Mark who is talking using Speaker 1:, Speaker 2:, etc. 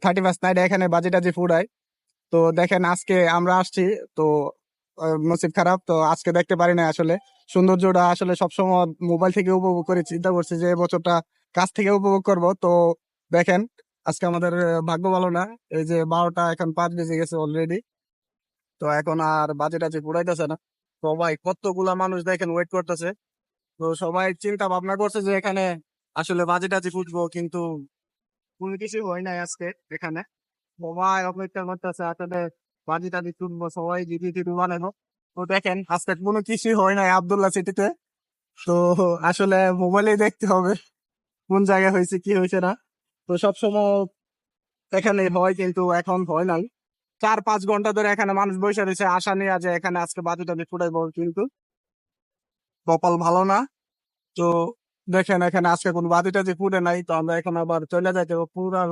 Speaker 1: 31 night এখানে বাজি টাজি ফুরায়। তো দেখেন আজকে আমরা আসছি, তো নসিব খারাপ, তো আজকে দেখতে পারি না আসলে। সৌন্দর্যটা আসলে সবসময় মোবাইল থেকে উপভোগ করে চিন্তা করছি যে এই বছরটা কাছ থেকে উপভোগ করব। তো দেখেন আজকে আমাদের ভাগ্য ভালো না। এই যে 12টা এখন 5 বেজে গেছে অলরেডি, তো এখন আর বাজে টাজে ফুরাইতেছে না। সবাই কতগুলা মানুষ দেখেন ওয়েট করতেছে। তো সবাই চিন্তা ভাবনা করছে যে এখানে আসলে বাজে টাজে ফুটবো, কিন্তু কোনো কিছু হয় নাই আজকে এখানে। সবাই অপেক্ষা করতেছে আসলে বাজি টাজি তুলবো, সবাই জিডি টিডি বানাবো। তো দেখেন আজকে কোনো কিছুই হয় নাই আব্দুল্লাহ সিটিতে। তো আসলে মোবাইলে দেখতে হবে কোন জায়গায় হয়েছে কি হয়েছে না। তো সবসময় এখানে হয় কিন্তু এখন হয় নাই। 4-5 ঘন্টা ধরে এখানে মানুষ বসে রয়েছে আশা নিয়ে যে এখানে আজকে বাজি টাজি ফুটাইবো, কিন্তু কপাল ভালো না। তো দেখেন এখানে আজকে কোনো বাজি টাজি ফুটে নাই, তো আমরা এখন আবার চলে যাইতে হবে পুরা